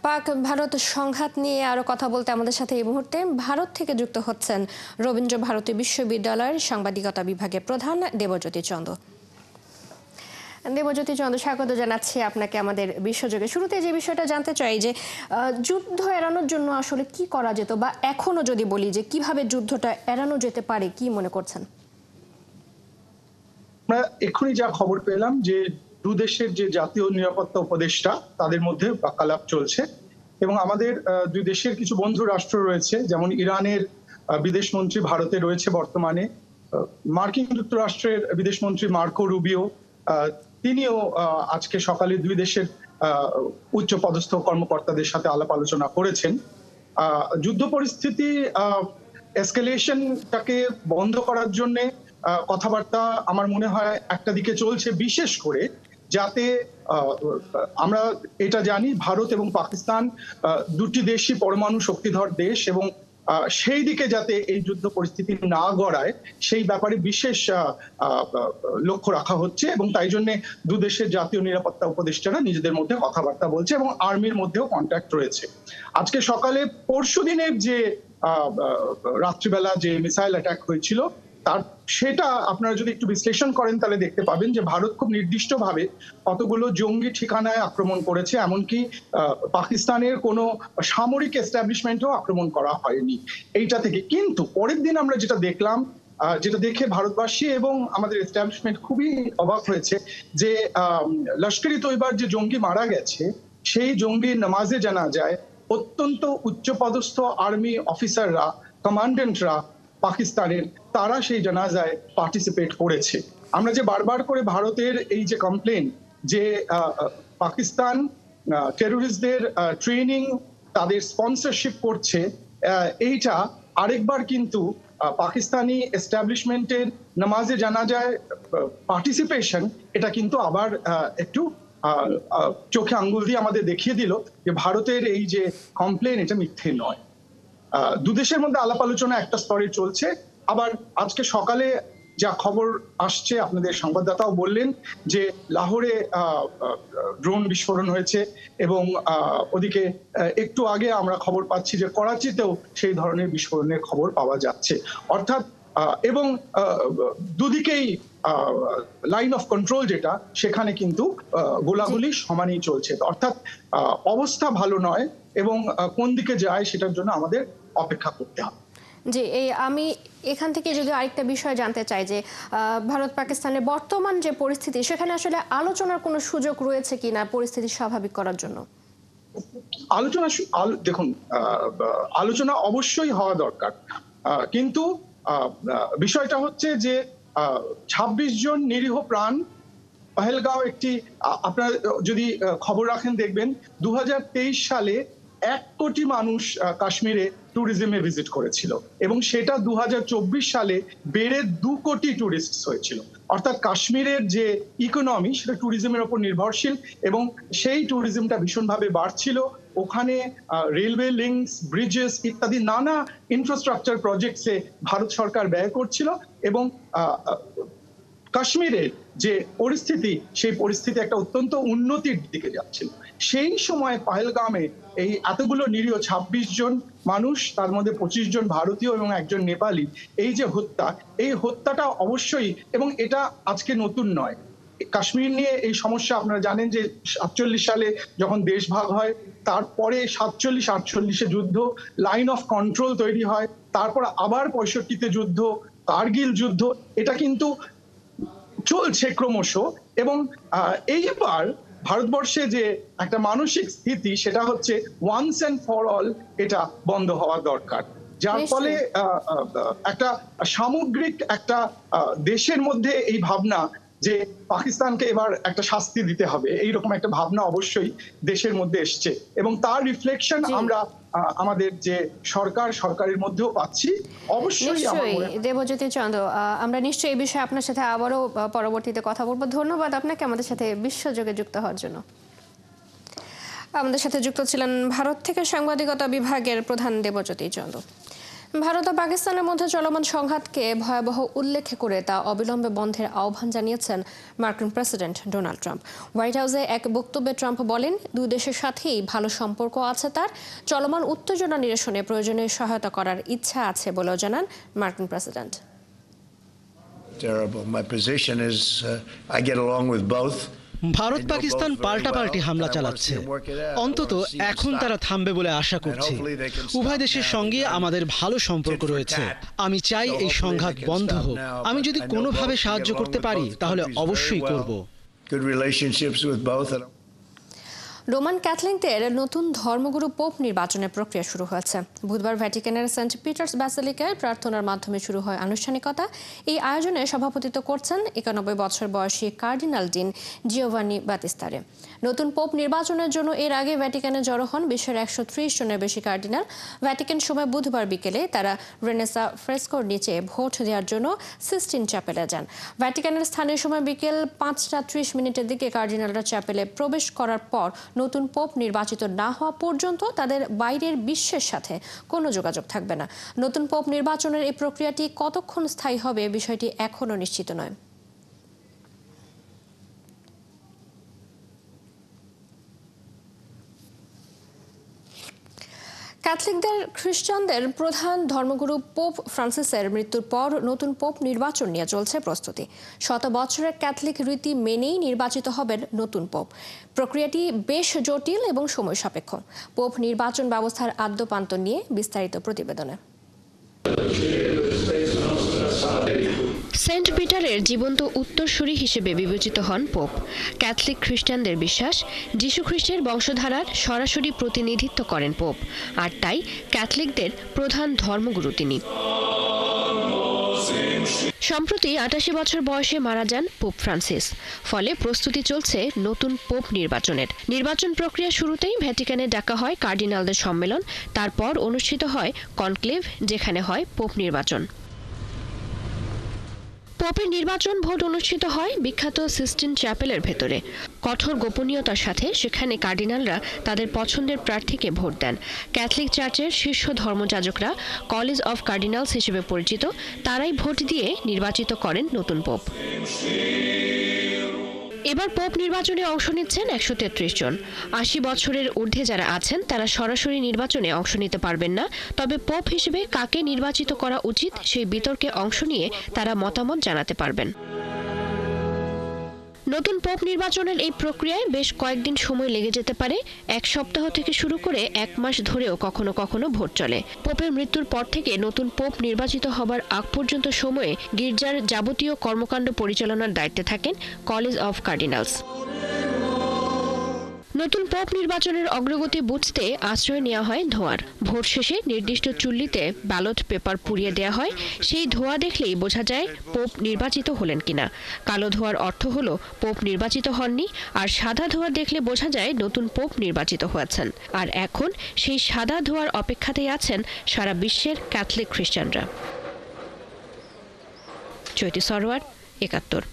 পাক ভারত সংঘাত নিয়ে আরো কথা বলতে আমাদের সাথে এই মুহূর্তে ভারত থেকে যুক্ত হচ্ছেন রবীন্দ্র ভারতী বিশ্ববিদ্যালয়ের সাংবাদিকতা বিভাগের প্রধান দেবজ্যোতি চন্দ। দেবজ্যোতি চন্দ, স্বাগত জানাচ্ছি আপনাকে আমাদের বিশ্বযোগে। শুরুতে যে বিষয়টা জানতে চাই যে যুদ্ধ এড়ানোর জন্য আসলে কি করা যেত, বা এখনো যদি বলি যে কিভাবে যুদ্ধটা এড়ানো যেতে পারে, কি মনে করছেন? আমরা এক্ষুনি যা খবর পেলাম যে দু দেশের যে জাতীয় নিরাপত্তা উপদেষ্টা তাদের মধ্যে বাক্যালাপ চলছে এবং আমাদের দুই দেশের কিছু বন্ধু রাষ্ট্র রয়েছে, যেমন ইরানের বিদেশমন্ত্রী ভারতে রয়েছে বর্তমানে, মার্কিন যুক্তরাষ্ট্রের বিদেশমন্ত্রী মার্কো রুবিও তিনিও আজকে সকালে দুই দেশের উচ্চপদস্থ কর্মকর্তাদের সাথে আলাপ আলোচনা করেছেন। যুদ্ধ পরিস্থিতি এসকেলেশনটাকে বন্ধ করার জন্য কথাবার্তা আমার মনে হয় একটা দিকে চলছে, বিশেষ করে যাতে আমরা এটা জানি ভারত এবং পাকিস্তান দুটি দেশই পরমাণু শক্তিধর দেশ এবং সেই দিকে যাতে এই যুদ্ধ পরিস্থিতি না গড়ায় সেই ব্যাপারে বিশেষ লক্ষ্য রাখা হচ্ছে এবং তাই জন্য দু দেশের জাতীয় নিরাপত্তা উপদেষ্টারা নিজেদের মধ্যে কথাবার্তা বলছে এবং আর্মির মধ্যেও কন্ট্যাক্ট রয়েছে। আজকে সকালে পরশু দিনের যে রাত্রিবেলা যে মিসাইল অ্যাটাক হয়েছিল তার সেটা আপনারা যদি একটু বিশ্লেষণ করেন তাহলে দেখতে পাবেন যে ভারত খুব নির্দিষ্টভাবে কতগুলো জঙ্গি ঠিকানায় আক্রমণ করেছে, এমনকি পাকিস্তানের কোনো সামরিক এস্টাবলিশমেন্টেও আক্রমণ করা হয়নি এইটা থেকে। কিন্তু পরের দিন আমরা যেটা দেখলাম, যেটা দেখে ভারতবাসী এবং আমাদের এস্টাবলিশমেন্ট খুবই অবাক হয়েছে, যে লস্করি তৈবার যে জঙ্গি মারা গেছে সেই জঙ্গি নামাজে জানাজায় অত্যন্ত উচ্চপদস্থ আর্মি অফিসাররা, কমান্ডেন্টরা পাকিস্তানের, তারা সেই জানাজায় পার্টিসিপেট করেছে। আমরা যে বারবার করে ভারতের এই যে কমপ্লেন যে পাকিস্তান টেরোরিস্টদের ট্রেনিং, তাদের স্পন্সরশিপ করছে, এইটা আরেকবার কিন্তু পাকিস্তানি এস্টাবলিশমেন্টের নামাজে জানাজায় পার্টিসিপেশন, এটা কিন্তু আবার একটু চোখে আঙ্গুল দিয়ে আমাদের দেখিয়ে দিল যে ভারতের এই যে কমপ্লেন এটা মিথ্যে নয়। দুদেশের মধ্যে আলাপ আলোচনা একটা স্তরে চলছে। আবার আজকে সকালে যা খবর আসছে, আপনাদের সংবাদদাতাও বললেন যে লাহোরে ড্রোন বিস্ফোরণ হয়েছে এবং ওদিকে একটু আগে আমরা খবর পাচ্ছি যে করাচিতেও সেই ধরনের বিস্ফোরণের খবর পাওয়া যাচ্ছে। অর্থাৎ এবং দুদিকেই লাইন অফ কন্ট্রোল যেটা, সেখানে কিন্তু গোলাগুলি সমানই চলছে। অর্থাৎ অবস্থা ভালো নয় এবং কোন দিকে যায় সেটার জন্য আমাদের অপেক্ষা করতে হবে। জি, আমি এখান থেকে যদি আরেকটা বিষয় জানতে চাই যে ভারত পাকিস্তানের বর্তমান যে পরিস্থিতি, সেখানে আসলে আলোচনার কোনো সুযোগ রয়েছে কিনা পরিস্থিতি স্বাভাবিক করার জন্য? আলোচনা, দেখুন, আলোচনা অবশ্যই হওয়া দরকার, কিন্তু বিষয়টা হচ্ছে যে ২৬ জন নিরীহ প্রাণ পহেলগাঁও একটি, আপনারা যদি খবর রাখেন দেখবেন ২০২৩ সালে ১ কোটি মানুষ কাশ্মীরে ট্যুরিজমে ভিজিট করেছিল এবং সেটা ২০২৪ সালে বেড়ে ২ কোটি ট্যুরিস্ট হয়েছিল। অর্থাৎ কাশ্মীরের যে ইকোনমি সেটা ট্যুরিজমের উপর নির্ভরশীল এবং সেই ট্যুরিজমটা ভীষণভাবে বাড়ছিল। ওখানে রেলওয়ে লিঙ্কস, ব্রিজেস ইত্যাদি নানা ইনফ্রাস্ট্রাকচার প্রজেক্টসে ভারত সরকার ব্যয় করছিল এবং কাশ্মীরের যে পরিস্থিতি, সেই পরিস্থিতি একটা অত্যন্ত উন্নতির দিকে যাচ্ছিল। সেই সময় পহেলগামে এই এতগুলো নিরীহ ২৬ জন মানুষ, তার মধ্যে ২৫ জন ভারতীয় এবং একজন নেপালি, এই যে হত্যা, এই হত্যাটা অবশ্যই, এবং এটা আজকে নতুন নয়। কাশ্মীর নিয়ে এই সমস্যা আপনারা জানেন যে ৪৭ সালে যখন দেশ ভাগ হয়, তারপরে ৪৭-৪৮-এ যুদ্ধ, লাইন অফ কন্ট্রোল তৈরি হয়, তারপর আবার ৬৫-তে যুদ্ধ, কার্গিল যুদ্ধ, এটা কিন্তু চলছে ক্রমশ। এবং এইবার ভারতবর্ষে যে একটা মানসিক স্থিতি, সেটা হচ্ছে ওয়ান্স এন্ড ফর অল এটা বন্ধ হওয়া দরকার, যার ফলে একটা সামগ্রিক একটা দেশের মধ্যে এই ভাবনা যে পাকিস্তানকে এবার একটা শাস্তি দিতে হবে, এইরকম একটা ভাবনা অবশ্যই দেশের মধ্যে এসছে এবং তার রিফ্লেকশন আমরা আমাদের যে সরকারের মধ্যেও পাচ্ছি। অবশ্যই দেবজ্যোতি চন্দ, আমরা নিশ্চয়ই এই বিষয়ে আপনার সাথে আবারও পরবর্তীতে কথা বলবো। ধন্যবাদ আপনাকে আমাদের সাথে বিশ্বযোগে যুক্ত হওয়ার জন্য। আমাদের সাথে যুক্ত ছিলেন ভারত থেকে সাংবাদিকতা বিভাগের প্রধান দেবজ্যোতি চন্দ। ভারত ও পাকিস্তানের মধ্যে চলমান সংঘাতকে ভয়াবহ উল্লেখ করে তা অবিলম্বে বন্ধের আহ্বান জানিয়েছেন মার্কিন প্রেসিডেন্ট ডোনাল্ড ট্রাম্প। হোয়াইট হাউসে এক বক্তব্যে ট্রাম্প বলেন, দুই দেশের সাথেই ভালো সম্পর্ক আছে তার, চলমান উত্তেজনা নিরসনে প্রয়োজনীয় সহায়তা করার ইচ্ছা আছে বলেও জানান মার্কিন president. My position is I get along with both. Bharat Pakistan পাল্টাপাল্টি হামলা চালাচ্ছে, অন্তত এখন তারা থামবে বলে আশা করছি। উভয় দেশের সঙ্গে আমাদের ভালো সম্পর্ক রয়েছে। আমি চাই এই সংঘাত বন্ধ হোক। আমি যদি কোনোভাবে সাহায্য করতে পারি তাহলে অবশ্যই করব। রোমান ক্যাথলিকদের নতুন ধর্মগুরু পোপ নির্বাচনের প্রক্রিয়া শুরু হয়েছে। বুধবার ভ্যাটিকানের সেন্ট পিটার্স ব্যাসিলিকায় প্রার্থনার মাধ্যমে শুরু হয় আনুষ্ঠানিকতা। এই আয়োজনে সভাপতিত্ব করছেন 91 বছর বয়সী কার্ডিনাল ডিন জিওভানি বাতিস্তারে। নতুন পোপ নির্বাচনের জন্য এর আগে ভ্যাটিকানে জড়ো হন বিশ্বের 130 জনের বেশি কার্ডিনাল। ভ্যাটিকান সময় বুধবার বিকেলে তারা রেনেসা ফ্রেস্কোর নিচে ভোট দেওয়ার জন্য সিস্টিন চ্যাপেলে যান। ভ্যাটিকানের স্থানীয় সময় বিকেল 5:30 দিকে কার্ডিনালরা চ্যাপেলে প্রবেশ করার পর নতুন পোপ নির্বাচিত না হওয়া পর্যন্ত তাদের বাইরের বিশ্বের সাথে কোনো যোগাযোগ থাকবে না। নতুন পোপ নির্বাচনের এই প্রক্রিয়াটি কতক্ষণ স্থায়ী হবে বিষয়টি এখনও নিশ্চিত নয়। ক্যাথলিকদের খ্রিস্টানদের প্রধান ধর্মগুরু পোপ ফ্রান্সিসের মৃত্যুর পর নতুন পোপ নির্বাচন নিয়ে চলছে প্রস্তুতি। শত বছরের ক্যাথলিক রীতি মেনেই নির্বাচিত হবেন নতুন পোপ। প্রক্রিয়াটি বেশ জটিল এবং সময় সাপেক্ষ। পোপ নির্বাচন ব্যবস্থার আদ্যোপান্ত নিয়ে বিস্তারিত প্রতিবেদনে। সেন্ট পিটারের জীবন্ত উত্তরসূরি হিসেবে বিবেচিত হন পোপ। ক্যাথলিক খ্রিস্টানদের বিশ্বাস, যীশু খ্রিস্টের বংশধারার সরাসরি প্রতিনিধিত্ব করেন পোপ, আর তাই ক্যাথলিকদের প্রধান ধর্মগুরু তিনি। সম্প্রতি 88 বছর বয়সে মারা যান পোপ ফ্রান্সিস। ফলে প্রস্তুতি চলছে নতুন পোপ নির্বাচনের। নির্বাচন প্রক্রিয়া শুরুতেই ভ্যাটিকানে ডাকা হয় কার্ডিনালদের সম্মেলন, তারপর অনুষ্ঠিত হয় কনক্লেভ, যেখানে হয় পোপ নির্বাচন। পোপের নির্বাচন ভোট অনুষ্ঠিত হয় বিখ্যাত সিস্টিন চ্যাপেলের ভেতরে। কঠোর গোপনীয়তার সাথে সেখানে কার্ডিনালরা তাদের পছন্দের প্রার্থীকে ভোট দেন। ক্যাথলিক চার্চের শীর্ষ ধর্মযাজকরা, কলেজ অফ কার্ডিনালস হিসেবে পরিচিত, তারাই ভোট দিয়ে নির্বাচিত করেন নতুন পোপ। এবার পোপ নির্বাচনে অংশ নিচ্ছেন 133 জন। 80 বছরের ঊর্ধ্বে যারা আছেন তারা সরাসরি নির্বাচনে অংশ নিতে পারবেন না, তবে পোপ হিসেবে কাকে নির্বাচিত করা উচিত সেই বিতর্কে অংশ নিয়ে তারা মতামত জানাতে পারবেন। নতুন পোপ নির্বাচনের এই প্রক্রিয়ায় বেশ কয়েকদিন সময় লেগে যেতে পারে। 1 সপ্তাহ থেকে শুরু করে 1 মাস ধরেও কখনো কখনো ভোট চলে। পোপের মৃত্যুর পর থেকে নতুন পোপ নির্বাচিত হবার আগ পর্যন্ত সময়ে গির্জার যাবতীয় কর্মকাণ্ড পরিচালনার দায়িত্বে থাকেন কলেজ অফ কার্ডিনালস। নতুন পোপ নির্বাচনের অগ্রগতি বুঝতে আশ্রয় নেওয়া হয় ধোঁয়ার। ভোট শেষে নির্দিষ্ট চুল্লিতে ব্যালট পেপার পুড়িয়ে দেওয়া হয়। সেই ধোঁয়া দেখলেই বোঝা যায় পোপ নির্বাচিত হলেন কিনা। কালো ধোঁয়ার অর্থ হলো পোপ নির্বাচিত হননি, আর সাদা ধোঁয়া দেখলে বোঝা যায় নতুন পোপ নির্বাচিত হয়েছেন। আর এখন সেই সাদা ধোঁয়ার অপেক্ষাতেই আছেন সারা বিশ্বের ক্যাথলিক খ্রিস্টানরা। চৈতি সরোয়ার, 71।